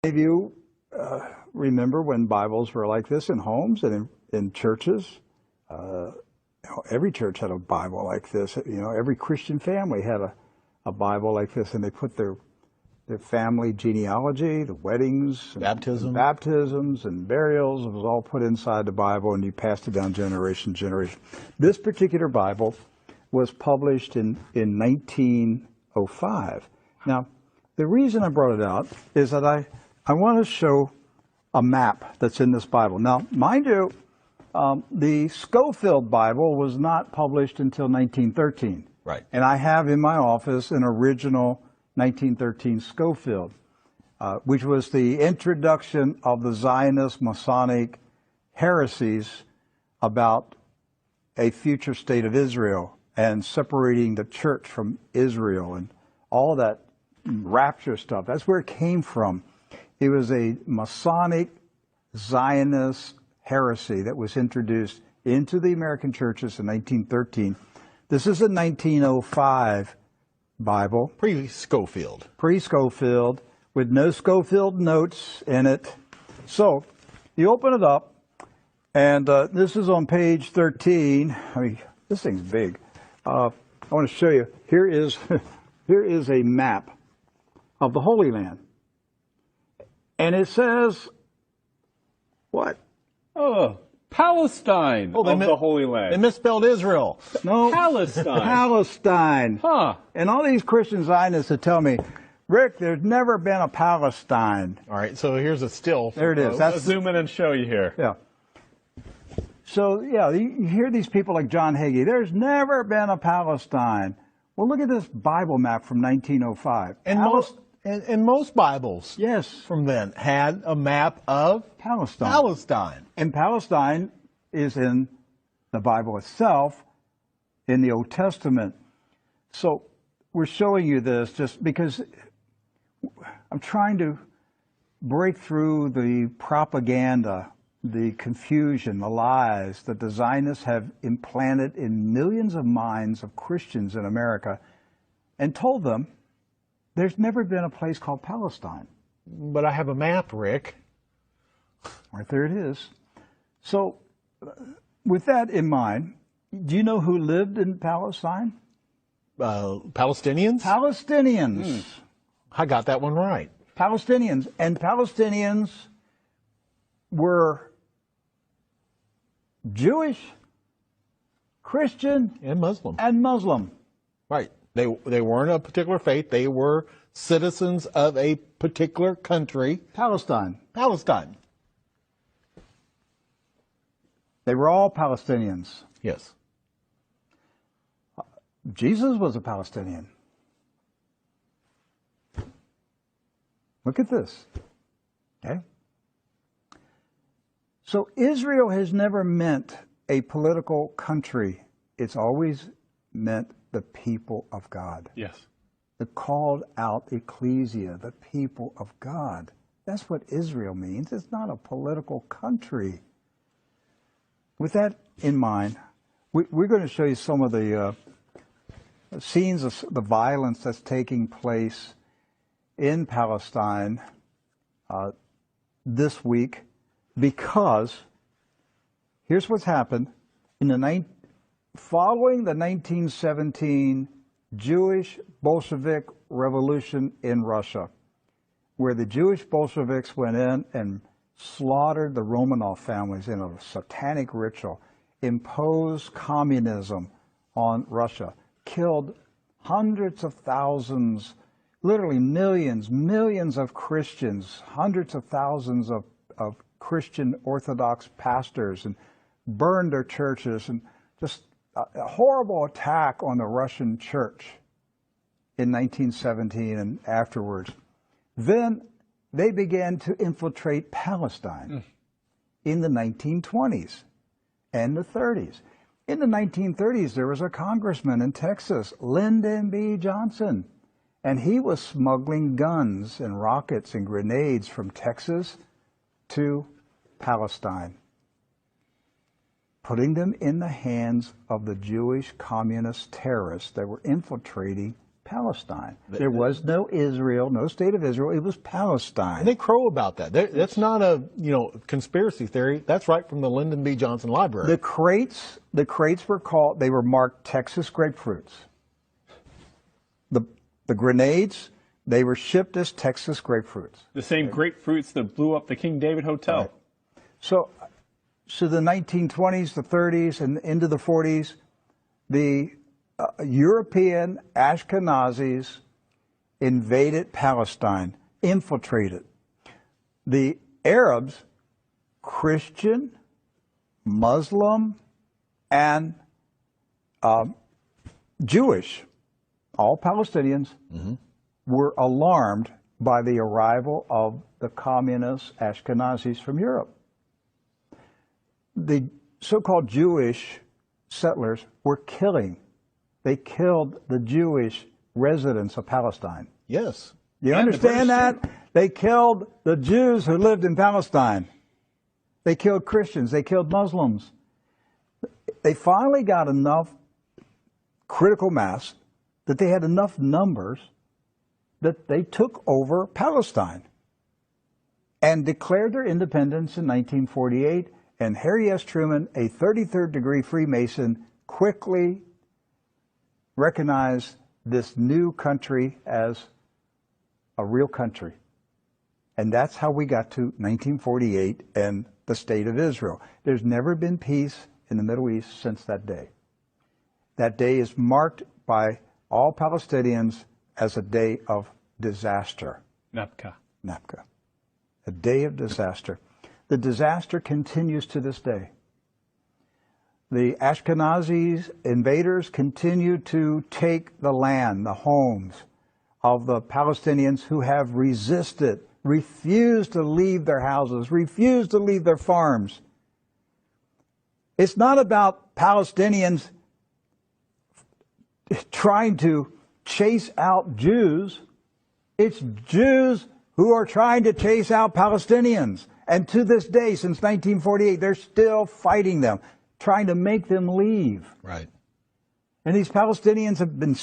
Maybe you remember when Bibles were like this in homes and in churches. Every church had a Bible like this. Every Christian family had a Bible like this, and they put their family genealogy, the weddings, baptisms and burials. It was all put inside the Bible, and you passed it down generation to generation. This particular Bible was published in 1905. Now, the reason I brought it out is that I want to show a map that's in this Bible. Now, mind you, the Scofield Bible was not published until 1913. Right. And I have in my office an original 1913 Scofield, which was the introduction of the Zionist Masonic heresies about a future state of Israel and separating the church from Israel and all that rapture stuff. That's where it came from. It was a Masonic Zionist heresy that was introduced into the American churches in 1913. This is a 1905 Bible. Pre-Scofield. Pre-Scofield, with no Scofield notes in it. So, you open it up, and this is on page 13. I mean, this thing's big. I want to show you. Here is a map of the Holy Land. And it says, what? Oh, Palestine of the Holy Land. They misspelled Israel. No. Palestine. Palestine. Huh. And all these Christian Zionists that tell me, Rick, there's never been a Palestine. All right, so here's a still. There it is. Let's zoom in and show you here. Yeah. So, yeah, you hear these people like John Hagee, there's never been a Palestine. Well, look at this Bible map from 1905. And most Bibles, yes, from then had a map of Palestine. And Palestine is in the Bible itself, in the Old Testament. So we're showing you this just because I'm trying to break through the propaganda, the confusion, the lies that the Zionists have implanted in millions of minds of Christians in America, and told them there's never been a place called Palestine. But I have a map, Rick. Right there it is. So, with that in mind, do you know who lived in Palestine? Palestinians? Palestinians. I got that one right. Palestinians. And Palestinians were Jewish, Christian, and Muslim. Right. They weren't a particular faith. They were citizens of a particular country. Palestine. They were all Palestinians. Yes. Jesus was a Palestinian. Look at this. Okay? So Israel has never meant a political country. It's always meant the people of God. Yes. The called out ecclesia, the people of God. That's what Israel means. It's not a political country. With that in mind, we're going to show you some of the scenes of the violence that's taking place in Palestine this week, because here's what's happened. Following the 1917 Jewish Bolshevik Revolution in Russia, where the Jewish Bolsheviks went in and slaughtered the Romanov families in a satanic ritual, imposed communism on Russia, killed hundreds of thousands, literally millions of Christians, hundreds of thousands of Christian Orthodox pastors, and burned their churches, and just a horrible attack on the Russian church in 1917 and afterwards. Then they began to infiltrate Palestine in the 1920s and the 30s. In the 1930s, there was a congressman in Texas, Lyndon B. Johnson, and he was smuggling guns and rockets and grenades from Texas to Palestine, putting them in the hands of the Jewish communist terrorists that were infiltrating Palestine. There was no Israel, no state of Israel. It was Palestine. And they crow about that. That's not a conspiracy theory. That's right from the Lyndon B. Johnson Library. The crates were marked Texas grapefruits. The grenades, they were shipped as Texas grapefruits. The same grapefruits that blew up the King David Hotel. Right. So the 1920s, the 30s, and into the 40s, the European Ashkenazis invaded Palestine, infiltrated. The Arabs, Christian, Muslim, and Jewish, all Palestinians, were alarmed by the arrival of the communist Ashkenazis from Europe. The so-called Jewish settlers were killing. They killed the Jewish residents of Palestine. Yes. You understand that? They killed the Jews who lived in Palestine. They killed Christians. They killed Muslims. They finally got enough critical mass that they had enough numbers that they took over Palestine and declared their independence in 1948. And Harry S. Truman, a 33rd degree Freemason, quickly recognized this new country as a real country. And that's how we got to 1948 and the State of Israel. There's never been peace in the Middle East since that day. That day is marked by all Palestinians as a day of disaster. Nakba. A day of disaster. The disaster continues to this day. The Ashkenazis invaders continue to take the land, the homes of the Palestinians who have resisted, refused to leave their houses, refused to leave their farms. It's not about Palestinians trying to chase out Jews. It's Jews who are trying to chase out Palestinians. And to this day, since 1948, they're still fighting them, trying to make them leave. Right. And these Palestinians have been